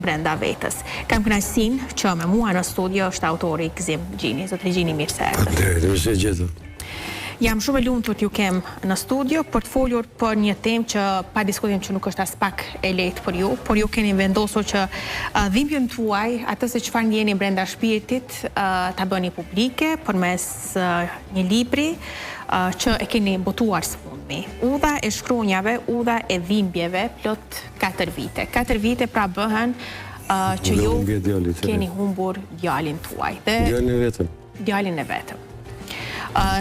brenda vetës. Kam kënaqësinë që me mua në studio është autori i Gzim Gjini. Zotri Gjini, mirë se erdhët. Mirë se gjetëm. Jam shumë e lumtur t'ju kem në studio për të folur për një temë që pa diskutim që nuk është as pak e lehtë për ju, por ju keni vendosur që dhimbjen tuaj, atë se çfarë ndjeni brenda shpirtit, ta bëni publike përmes një libri që e keni botuar së fundmi. Udha e shkronjave, udha e dhimbjeve, plot 4 vite. 4 vite pra bëhen që ju keni humbur djalin tuaj. Djalin e vetëm.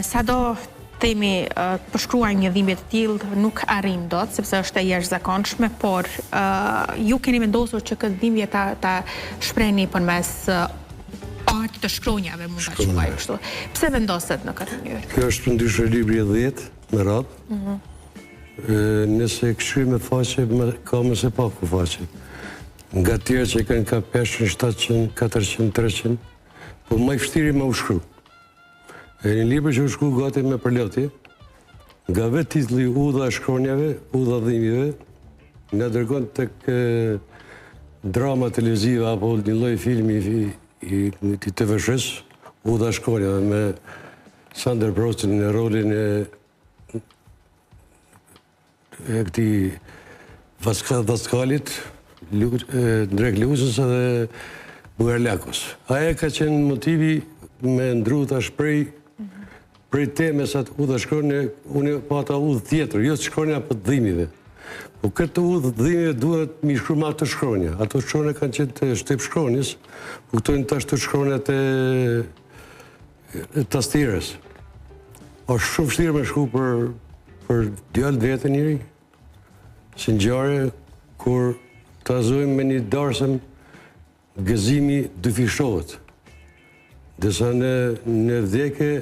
Sa do themi përshkruaj një dhimbje të tillë nuk arrin dot, sepse është e jashtëzakonshme, por ju keni vendosur që këtë dhimbje ta shprehni përmes artit të shkronjave, mund ta quaj kështu. Pse vendoset në këtë mënyrë? Kjo është ndryshe libri 10 me radhë. Nëse këshyri me faqe, ka më se pak ku faqe. Nga tjerë që kanë ka 500, 700, 400, 300, po më i vështiri më u shkru. E një libër që u shkru gati me përloti, nga vetë titulli Udha e shkronjave, Udha dhimbjeve, nga dërgon tek drama televizive apo një lloj filmi i TV-shës, Udha e shkronjave, me Sander Brostin në rolin e këtij Vaskalit, Drek Lusës dhe Bujar Lakos. Aja ka qenë motivi me ndru tash prej temes atë udha shkronje, unë pata udhë tjetër, jo të shkronja për të dhimjive. Po këtë udhë të dhimjive duhet mi shkru ma të shkronja. Ato shkronja kanë qenë të shtep shkronjës, po këtojnë tash të shkronja të tastires. është shumë vështirë me shku për djallë vetë njëri, si në gjare, kur të azojmë me një darsëm, gëzimi dyfishohet. Dësa në vdekje,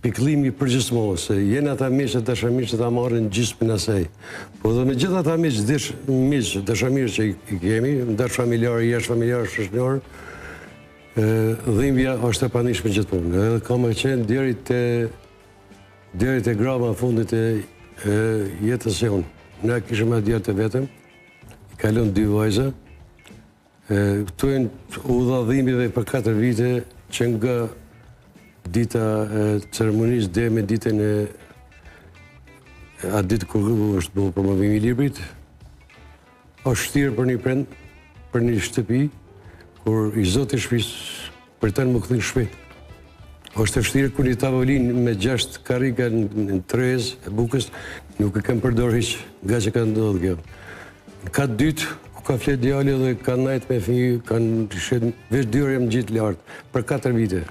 piklimi përgjithmohet, se jenë ata miqë e dashamirë që ta marrin gjysmën asaj. Po dhe me gjithë ata miqë dashamirë që i kemi, ndash familjarë, jashtë familjarë, shoqëror, dhimbja është e panishme gjithmonë. Edhe ka më qenë deri te grama fundit e jetës e unë. Ne kishëm atë djalë të vetëm, i kalon 2 vajza, këtu e udha dhimbjeve për 4 vite që nga dita e ceremonisë dhe me ditën e atë ditë kur është bërë promovimi i librit, është vështirë për një prend, për një shtëpi, kur i zoti shtëpisë për të më këthin shpejt. Është e vështirë kur një tavolinë me 6 karrika në trez e bukës, nuk e kam përdor hiç, nga që ka ndodhur kjo. Ka dytë, ku ka flet djali dhe ka najt me fëmijë, kanë shet veç 2 orë më gjitë lart për 4 vite.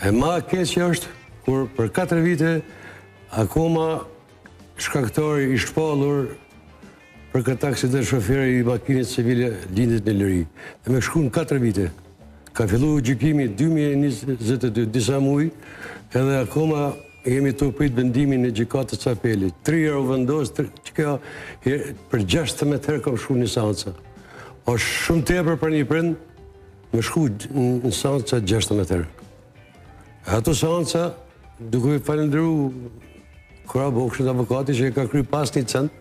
E ma keqja është kur për 4 vite akoma shkaktori i shpallur për këtë aksident shoferi i makinit civile lindit në lëri. Dhe me shku në 4 vite. Ka fillu gjykimi 2022, disa muj, edhe akoma jemi të prit vendimin e gjykatës së apelit. 3 herë u vendos, që kjo për 16 herë kam shku në seanca. Është shumë tepër për një prind me shku në seanca 16 herë. Ato seanca, duke i falendëru kura bokshët avokati që e ka kry pas një cent,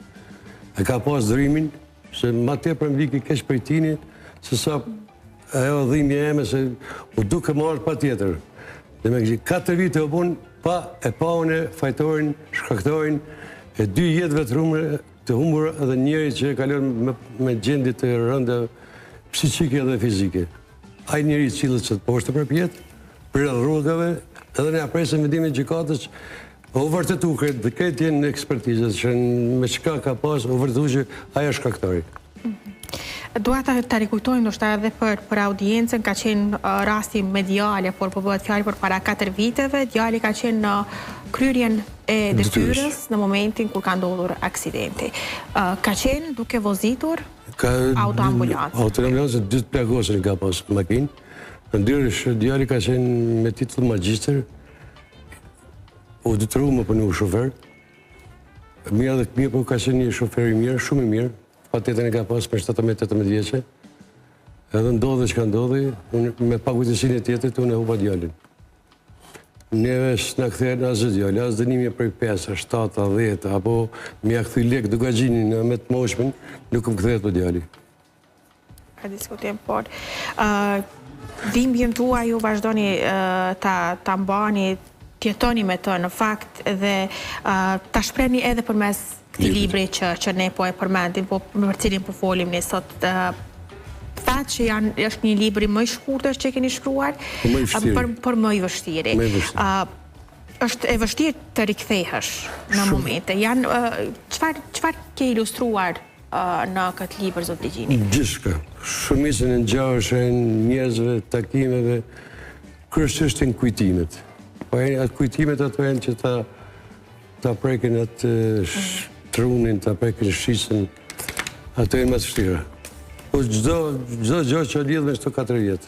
e ka pas dërimin, se ma tepër më viki keq për tini, se sa ajo dhimbje eme, se u duke marrë pa tjetër. Dhe me kështë 4 vite u punë, pa e paune, fajtorin, shkaktorin, e 2 jetëve të humbur edhe njëri që e kalon me gjendit të rënda psiqike dhe fizike. Ai njëri cilët që të poshtë për pjetë, për rrugave, edhe ne apresim vendimin e gjykatës, u vërtetu dhe këtë jenë në ekspertizët, që me çka ka pas, u vërtetu që aja është shkaktori. Dua ta rikujtojmë ndoshta edhe për audiencën, ka qenë rasti mediale, por po bëhet fjalë për para 4 viteve, djali ka qenë në kryerjen e detyrës në momentin kur ka ndodhur aksidenti. Ka qenë duke vozitur autoambulancë. Autoambulancë 2 plagosën ka pas makinë. Ndërsh, djali ka qenë me titull magjister, u detyru më për një shofer. Mira dhe këmija, po ka qenë një shofer i mirë, shumë i mirë, pa tetën e ka pas për 17-18 vjeqe. Edhe ndodhe që ka ndodhe, me pakujtësinë e tjetët, unë e hupa djalin. Neve s'na kthejnë asë djali, asë dënimi për 5, 7, 10, apo mi a këthy lek duka gjinin me të moshmin, nuk më kthejt për djali. ka diskutim, por dhimbjen tuaj ju vazhdoni ta mbani, tjetoni me të në fakt dhe ta shprehni edhe përmes këtij libri që ne po e përmendim, po për cilin po folim ne sot. Thatë që është një libri më i shkurtër që keni shkruar, por më i vështirë. Është e vështirë të rikthehesh në momente. Çfarë ke ilustruar në këtë libër, zot Ligjini? Gjithçka. Shumicën e ngjarjeve, njerëzve, takimeve, kryesisht në kujtimet. Po atë kujtimet ato janë që ta prekin atë trunin, ta prekin shqisën, ato janë më të vështira. Po çdo gjë që lidh me këto 4 vjet.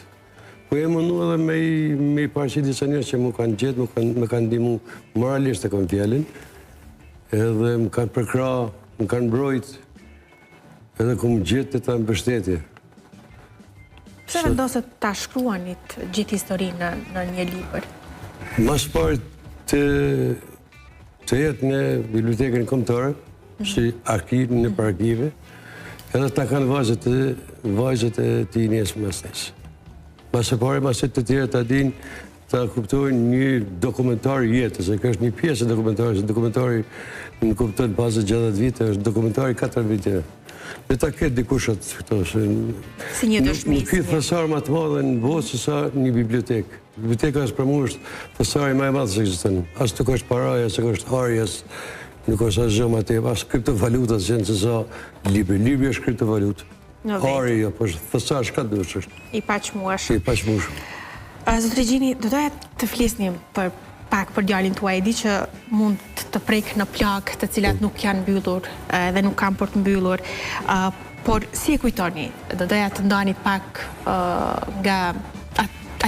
Po e mundu edhe me i paraqit disa njerëz që më kanë gjetë, më kanë ndihmu moralisht të kam fjalën, edhe më kanë përkrah, më kanë mbrojt, edhe ku më gjetë ta mbështetje. Pse vendoset ta shkruanit gjithë historinë në një libër? Mas parë të jetë në bibliotekën kombëtare, si arkiv në për arkive, edhe ta kanë vajzët e ti njësë mësnes. Mas e pare, maset të tjere ta din, ta kuptojnë një dokumentar jetës, se kështë një pjesë e dokumentari, se dokumentari në kuptojnë pasë 60 vite, është dokumentari 4 vite. Dhe ta ketë dikushat këto, se nuk këtë thësar ma të madhe në botë se sa një bibliotekë. Biblioteka është për mu është thësari ma e madhe se gjithën. Asë të kështë paraja, se kështë arjes, nuk është asë gjë ma te, asë kriptovaluta se në se sa libri. Libri është kriptovalutë. Ari, po është thësar shka dërës është. I paqmuash. I paqmuash. Zot Ligjini, do doja të flisnim pak për djalin tuaj. E di që mund të prek në plagë të cilat nuk janë mbyllur dhe nuk kanë për të mbyllur. Por si e kujtoni? Do doja të ndani pak nga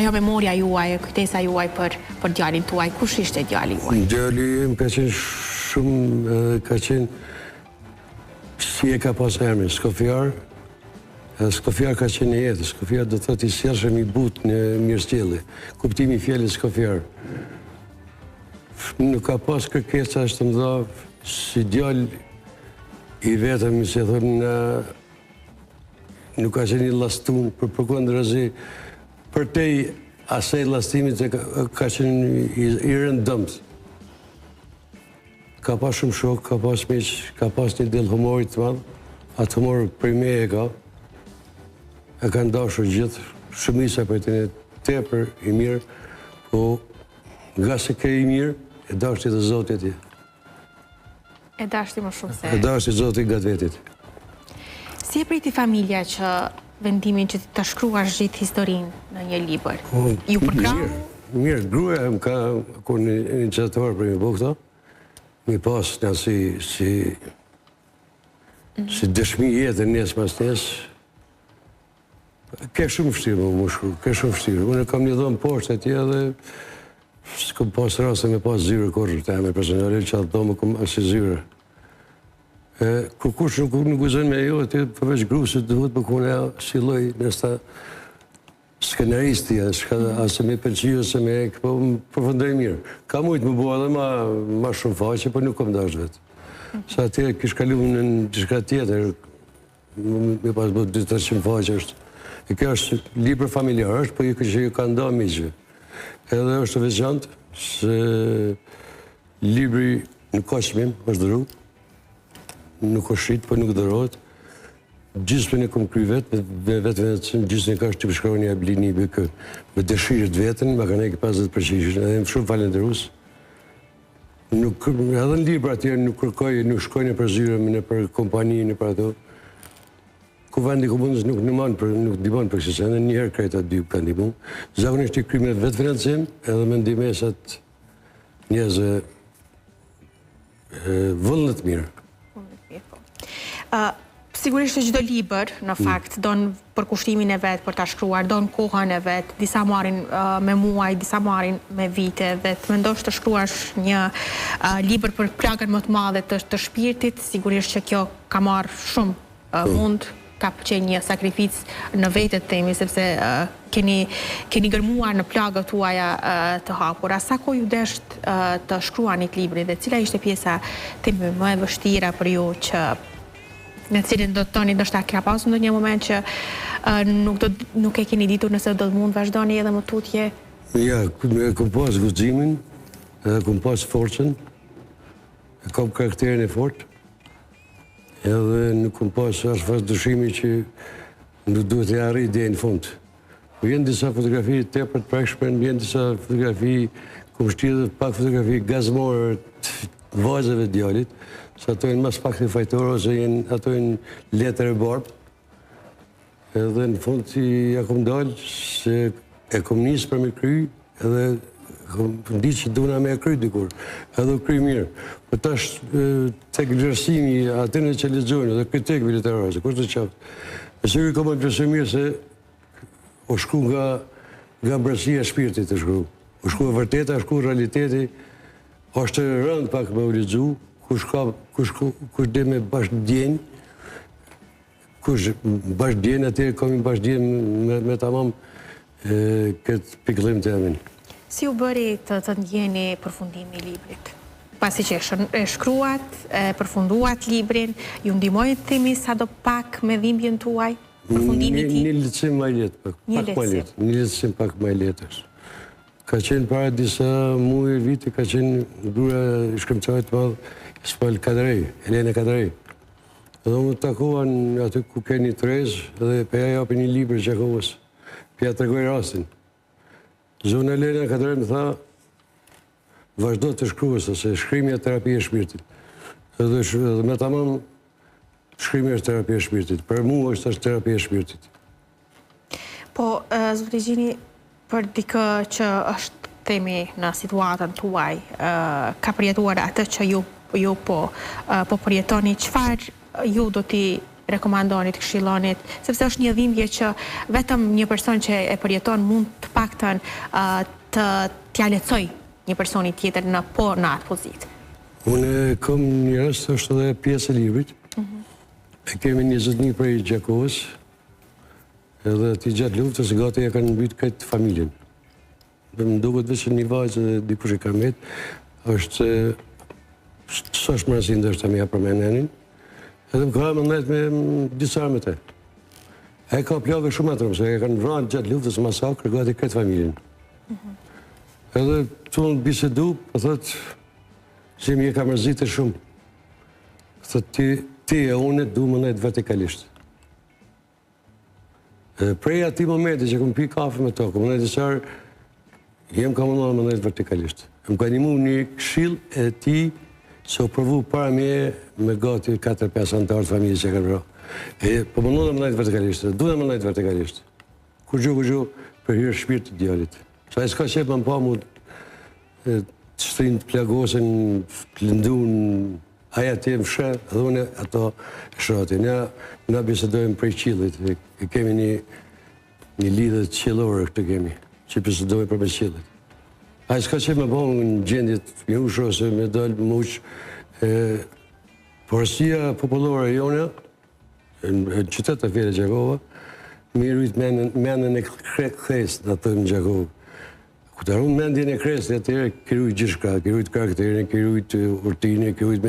ajo memoria juaj, kujtesa juaj për djalin tuaj. Kush ishte djali juaj? Djali im ka qenë shumë, ka qenë si e ka pas emrin, Skofjar. Skofjar ka qenë në jetë. Skofjar do të thotë i sjellshëm i butë në mirësjellje. Kuptimi i fjalës Skofjar. Nuk ka pas kërkesa është të mëdha si djalë i vetëm, si thonë, nuk ka qenë i lastun, për kundërzi, për te asaj lastimit ka qenë i rëndëmt. Ka pas shumë shok, ka pas miq, ka pas një del humorit të madh, atë humor për me e ka. E kanë dashur gjithë, shumica për të një tepër i mirë, po nga se ke i mirë, e dashti të Zotit ti. E dashti më shumë se... E dashti Zotit nga të vetit. Si e priti familja që vendimin që të shkruash gjithë historinë në një libër? Ju përkrau? Mirë, gruaja më ka kur një iniciator për një këto, mi pas nga si dëshmi jetë nesë mas nesë. Ke shumë vështirë më shkru, ke shumë vështirë. Unë kam një dhomë poshtë atje dhe s'kom pas rase me pas zyre kërë të eme personale, që atë dhomë kom si zyre. Kur kush nuk guzën me jo, aty përveç grusit duhet më kune si loj nështë skenaristi, asë me përqiju, asë me ekë, po më përfëndoj mirë. Ka mujtë më bua dhe ma shumë faqe, po nuk kom dash vetë. Sa atyre kish kalu në qishka tjetër, me pas bërë 200-300 faqe është. E kjo është libër familjar është, po ju ka nda miqve. Edhe është veçantë, se libri nuk ka qmim, është dëru, nuk është shqit, po nuk dërohet. Gjithë në kom kry vetë, me vetë, gjithë në ka është të përshkruar një ablini me dëshirët vetën, ma ka nejke 50%, edhe më shumë falenderus. Edhe në libra atjerë nuk kërkoj, nuk shkoj në për zyre, në për kompani, në për ato. Ku vendi komunës nuk dimon për kësë sene, njëherë krejta dy kanë dimon. Zakonisht i krymë në vetë financim, edhe me ndimesat njëzë vëllët mirë. Sigurisht që çdo libër, në fakt, donë përkushtimin e vetë për ta shkruar, donë kohën e vetë, disa marrin me muaj, disa marrin me vite, dhe të mendosh të shkruash një libër për plagën më të madhe të shpirtit, sigurisht që kjo ka marrë shumë mund, ka qenë një sakrific në vetët temi, sepse keni gërmuar në plagët tuaja të hapura. Sa ko ju desht të shkruanit libri dhe cila ishte pjesa temi më e vështira për ju që Në cilin do të toni ndoshta ka pasur ndonjë moment që nuk e keni ditur nëse do të mund vazhdoni edhe më tutje? Ja, kom pas guximin, edhe kom pas forcën, kam karakterin e fortë, edhe nuk kom pas as fas dëshimi që nuk duhet të arrijë deri në fund. Po janë disa fotografi tepër të prekshme, janë disa fotografi, kom shtirë pak fotografi gazmore të vajzave të djalit, se ato janë mas pak të fajtorë, ose ato janë letër e barbë. Edhe në fund që ja kom dalë, se e kom nisë për me kry, edhe kom di që duna me e kry dikur, edhe u kry mirë. Për tash tek vlerësimi atyre që lexojnë, edhe kritikëve literarë, kush të qaftë. E sigurisht kom impresion mirë se u shku nga brësia e shpirtit të shkru. U shku e vërteta, u shku realiteti, është rënd pak me u lexu, kush dhe me bashkëdjenj, kush bashkëdjenj, atëherë kam i bashkëdjenj me tamam këtë pikëllim të emin. Si u bëri të ndjeni përfundimi i librit? Pasi që e shkruat, e përfunduat librin, ju ndihmoi të themi sa do pak me dhimbjen tuaj, përfundimi i tij? Një lehtësim më i lehtë, një lehtësim pak më i lehtë. Ka qenë para disa muaj vite, ka qenë gruaja e shkrimtarit të madh Ismail Kadrej, Elena Kadrej. Edhe unë takuan aty ku keni trez, edhe pe ja japi një libër Gjakovës, pe ja tregoj rastin. Zonë Elena Kadrej më tha, vazhdo të shkruaj, se shkrimi është terapia e shpirtit. Edhe me tamam shkrimi është terapia e shpirtit. Për mua është terapia e shpirtit. Po, zoti Gjini, për dikë që është themi në situatën tuaj, ka përjetuar atë që ju po përjetoni, çfarë ju do t'i rekomandonit, këshillonit, sepse është një dhimbje që vetëm një person që e përjeton mund të paktën t'ja lehtësoj një personi tjetër në atë pozitë. Unë kam një rast, është edhe pjesë e librit. E kemi 21 prej Gjakovës, edhe ti gjatë luftës gati e kanë mbyt këtë familjen. Dhe më duket veç një vajzë dhe dikush e ka met, është së është mërasin dhe është të mja për me nenin, edhe më ka më nëjtë me disa me te. E ka plave shumë atërëm, se e kanë vranë gjatë luftës masakrë gati këtë familjen. Edhe të unë bisedu, për thëtë, që mi e ka mërzitë shumë. Thëtë, ti e unë du më nëjtë vertikalisht. Prej ati momenti që kom pi kafe me to, kom nëjtë disarë, jem ka më nëjtë vertikalisht. Më ka një mu një këshill e ti se u përvu para me gati 4-5 antarë të familje që e ka vra. Po më nëjtë vertikalisht, du në më nëjtë vertikalisht. Kur gjo, për hirë shpirë të djallit. Sa e s'ka qepë më pa mu të shtrinë të plagosen, të lëndun, aja të jemë shë, edhe une ato shrati. Na bisedojmë prej qillit, e kemi një lidhët qillore këtë kemi, që bisedojmë për me qillit. Aja s'ka qepë më pa mu në gjendjet një ushë ose me dalë më ushë. Porësia popullore jone, në qytetë të Fjere Gjakova, mi rujtë menën e kres, në të në Gjakovë. Këtë arrunë mendjen e kresë, atëherë kërujt gjithshka, kërujt karakterin, kërujt urtinë, kërujt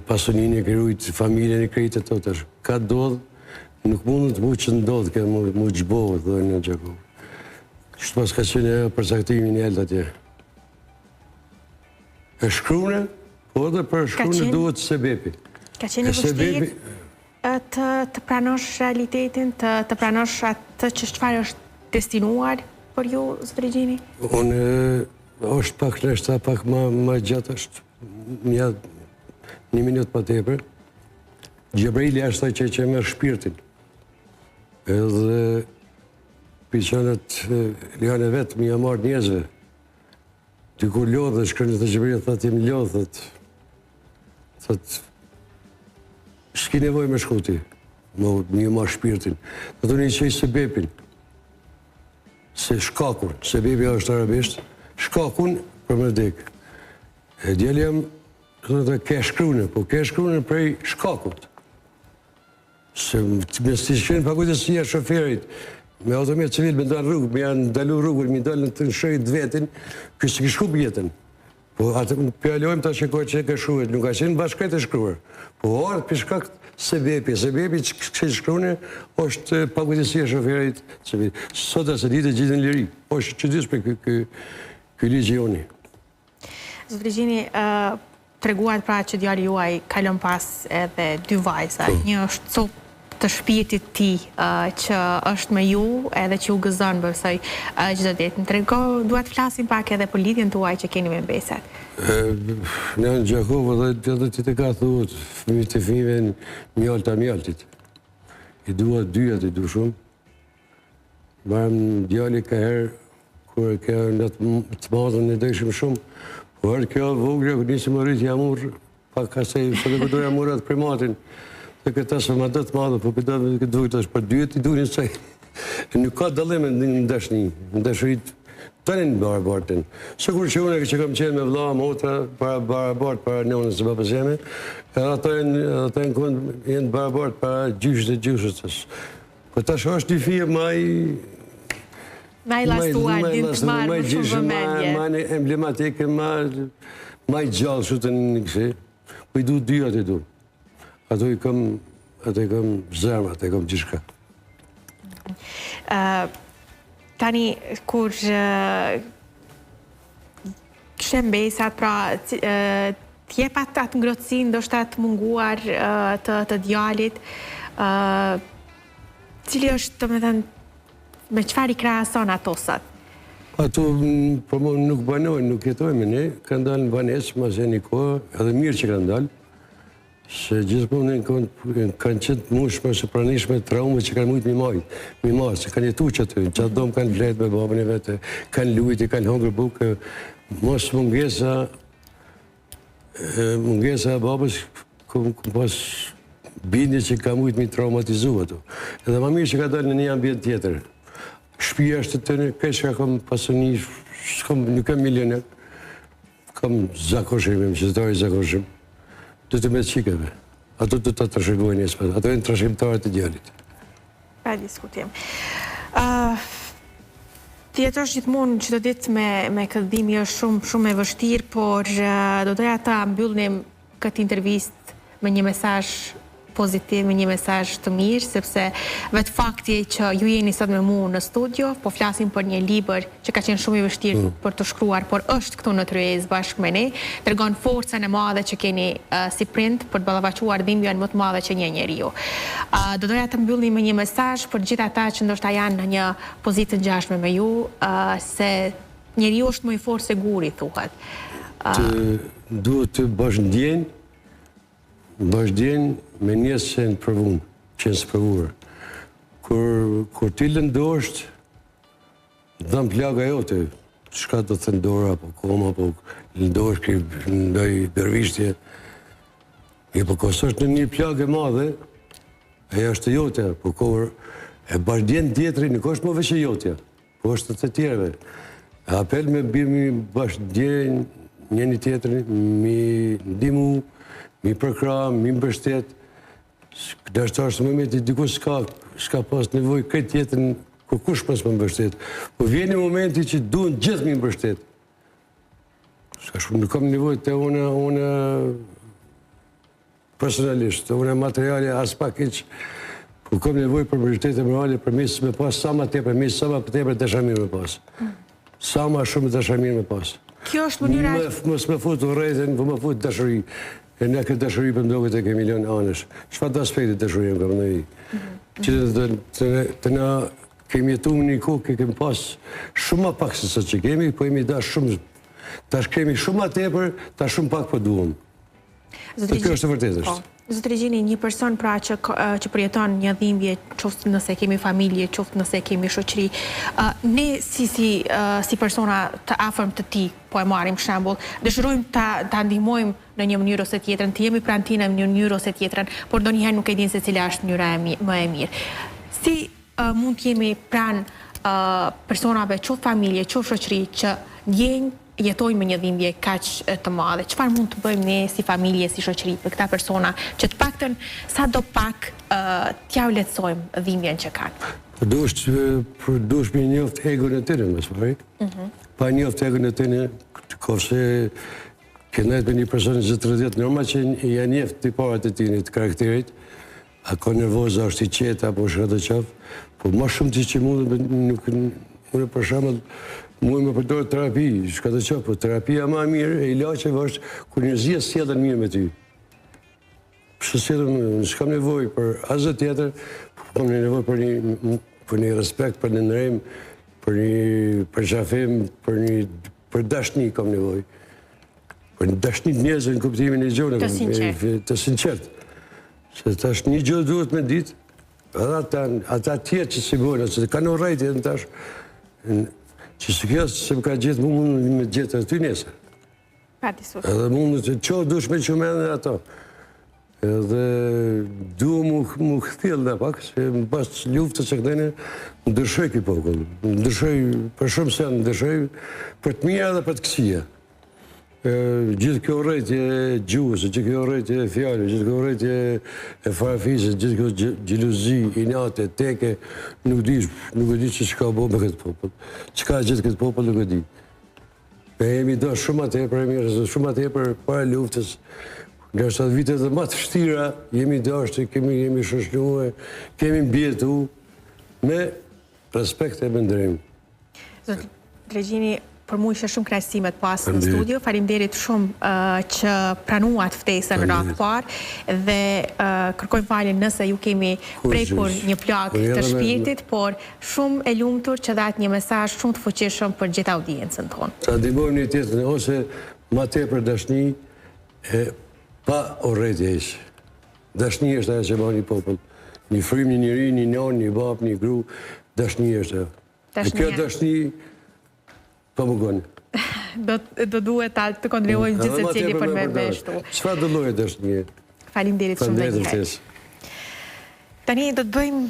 pasoninë, kërujt familjen e krejtë të të ka dodhë, nuk mundën të mu që ndodhë, ka mu gjbohë, dhe në Gjakovë. Kështë pas ka qenë përsaktimi një elë atje. E shkrune, po edhe për shkrune duhet sebepi. Ka qenë vështirë të pranosh realitetin, të pranosh atë që çfarë është destinuar për ju, zotëri Gjini? Unë është pak nështë, pak ma gjatë është, një minut pa tepër. Gjebrili është taj që e merë shpirtin. Edhe piqanët janë e vetë, mi ja marë njerëzve. Ty kur lodhë, shkërnë të Gjebrili, thëtë jem lodhë, thëtë, s'ki nevoj me shkuti, mi ja marë shpirtin. Dhe të një qej se bepin. Se shkakun, se bebja është arabisht, shkakun për më dekë. E djeli jam, ke shkrune, po ke shkrune prej shkakut. Se me stishenë pakujtësia shoferit, me automet civil me ndalë rrugë, me janë ndalu rrugën, me ndalë në të nëshërit vetin, kështë ki shku bjetën. Po atë pjallojmë ta shikoj që e ke shruet, nuk ka qenë bashkret e shkruar. Po orë për shkak sebepi që shkrone është pakujdesia e shoferit, sot asë ditë gjithë në liri, është çuditshme ky ligj joni. Zot Regjini, treguat pra që djali juaj kalon pas edhe 2 vajza. Një është copë të shpirtit ti që është me ju edhe që ju gëzon bësoj çdo ditë. Duhet të flasim pak edhe për lidhjen tuaj që keni me Besat. Në Gjakovë edhe ti të ka thuhet fëmijët e fëmijëve mjalta mjaltit. I dua dyjat, i du shumë. Marëm djali ka herë kur ka në të madhën e dëshim shumë. Por kjo vogla nisë më rrit jam urë, pak ka se sot e këtoja më rrat primatin. Dhe këta së më të madhë, po këta këtë dujtë është për dyjet i durin saj. Nuk ka dalime në dashni, në dashrit të një barabartin. Sëkur që unë që kam qenë me vla, motra, para barabart, para nënës e babës jeme, edhe ata në kënd jenë barabart para gjyshët e gjyshët. Po tash është një fije maj lastuar, din të marë më shumë vëmendje. Maj emblematike, maj gjallë shutën në kësi. Po i du dyjat i du. Ato i kam zërma, ato i kam gjithka. Tani, kur kështem Besat, pra tjepat atë ngrotësin, ndoshta të munguar të djalit, cili është, të me thënë, me qëfar i krahason ato sot? Ato nuk banojnë, nuk jetojme ne, kanë dalë në banesë, mas e një kohë, edhe mirë që kanë dalë, se gjithmonë kanë qenë mushme, se pranishme traume që kanë mujtë mi majtë, se kanë jetu që aty, që atë domë kanë vletë me babën e vete, kanë lujti, kanë hongër bukë, mos mungesa e babës, këm pas bindje që ka mujtë mi traumatizu ato. Edhe ma mirë që ka dalë në një ambient tjetër. Shpia është të në këtë që kam pasoni, nuk kam milioner, kam zakoshim, më qëtëtari zakoshim. Të të me të qikeve. Ato të të trashëgojnë njësë, ato e në trashëgimtarët e djallit. Pa diskutim. Ti jetosh gjithmonë çdo ditë me këtë dhimbje është shumë e vështirë, por do doja ta mbyllnim këtë intervistë me një mesazh pozitiv, me një mesazh të mirë, sepse vetë fakti që ju jeni sot me mua në studio, po flasim për një libër që ka qenë shumë i vështirë për të shkruar, por është këtu në Tryezë bashkë me ne, tregon forcën e madhe që keni si prind për të ballavaçuar dhimbjen më të madhe që një njeriu. Do doja të mbyllim me një mesazh për gjithë ata që ndoshta janë në një pozitë të ngjashme me ju, se njeriu është më i fortë se guri, thuhet. Duhet të bashkëdjen me njësë që në përvun, që në së përvurë. Kur ti lëndosht, dhëm plaga jote, shka të thëndora, po koma, po lëndosht kërë ndaj dërvishtje, i po kososht në një plagë e madhe, aja është jote, po kur e bashkëdjen tjetëri, nuk është më veç e jote, po është të tjereve. Apel me bimi bashkëdjen njëni tjetëri, mi ndimu, mi përkra, mi mbështet, dashtar së momenti diku s'ka pas nevoj këtë jetën kur kush pas më mbështet. Po vjeni momenti që duhen gjithë mi mbështet. Nuk kam nevoj të unë personalisht, të unë materiale as pak iq, po kam nevoj për mbështet e morale për mesë me pas, sa ma tepër, mesë sa ma tepër dashamir me pas. Sa ma shumë dashamir me pas. Kjo është mënyra... Mos me fut u rejten, po me fut dashëri. E ne këtë dashëri për ndogët e ke milion anësh. Çfarë të aspektit dashëri kam në i? Që të na kemi jetu më një kohë, kemi pas shumë ma pak se sot që kemi, po jemi dash shumë... Tash kemi shumë ma tepër, tash shumë pak po duhem. Të kjo është të vërtet është. Zotë Regjini, një person pra që përjeton një dhimbje, qoftë nëse kemi familje, qoftë nëse kemi shoqëri, ne si persona të afërm të ti, po e marim shembull, dëshirojmë ta ndihmojmë në një mënyrë ose tjetrën, të jemi pranë tij në një mënyrë ose tjetrën, por ndonjëherë nuk e din se cila është mënyra më e mirë. Si mund të jemi pranë personave, qoftë familje, qoftë shoqëri, që ndjejnë jetojnë me një dhimbje kaq të madhe. Çfarë mund të bëjmë ne si familje, si shoqëri për këta persona që të paktën sa do pak t'ja u lehtësojmë dhimbjen që kanë? Dush me njoft egon e tëne, më së pa njoft egon e tëne, kofse kënajt me një person 30, normal që ja njeft të parat e tini të karakterit, a ka nervoza, është i qeta, apo është këtë qafë, po ma shumë ti që unë për shembull, mu me përdojë terapi, shka të qafë, po terapia ma mirë e ilaqeve është kur njëzia sjellën mirë me ty. Pështë sjellën, në s'kam nevoj për asgjë tjetër, po kam nevoj për një respekt, për një ndërrim, për një përqafim, për dashni kam nevoj. Për një dashni të njerëzve në kuptimin e gjone. Të sinqert. Se tash një gjë duhet me ditë, ata tjerë që si bojnë, se kanë urrejt edhe tash, që së kjo se më ka gjithë, mund me gjithë aty nesër. Edhe mund të qohë dush me që menë dhe ato. Edhe du mu këthil dhe pak, se më pas luftës e këtene, më dërshoj këj popull. Më dërshoj, për shumë se më dërshoj, për të mija dhe për të kësia. Gjithë kjo rejtje gjuhës, gjithë kjo rejtje fjallë, gjithë kjo rejtje e farafisë, gjithë kjo gjeluzi, inate, teke, nuk di që ka bo me këtë popull. Që ka gjithë këtë popull nuk e di. Jemi do shumë atëherë para luftës, nga është atë vitet dhe ma të shtira, jemi dashtë, kemi shoshluhe, kemi mbjetu me respekt e mëndërim. Zotë Dregjini, për mu ishe shumë knaqësimet pas në studio, faleminderit shumë që pranuat ftesën në radhë parë dhe kërkojmë falje nëse ju kemi prekur një plak të shpirtit, por shumë e lumtur që datë një mesazh shumë të fuqishëm për gjithë audiencën tonë. Ta ndihmojmë një tjetrin ose ma tepër dashni e pa urrëtie ishë. Dashni është ajo që bën një popull. Një frymë, një njeri, një non, një bab, një gru, dashni është ajo. Dhe kjo dashni pa më gënë. Do duhet të kontribuojmë gjithë se cili për me shtu. Çfarë do lloje dashni? Faleminderit shumë dhe njëherë. Tani do të bëjmë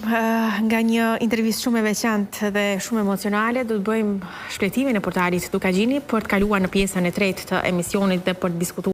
nga një intervistë shumë e veçantë dhe shumë emocionale, do të bëjmë shpletimin e portalit Dukagjini për të kaluar në pjesën e tretë të emisionit dhe për të diskutuar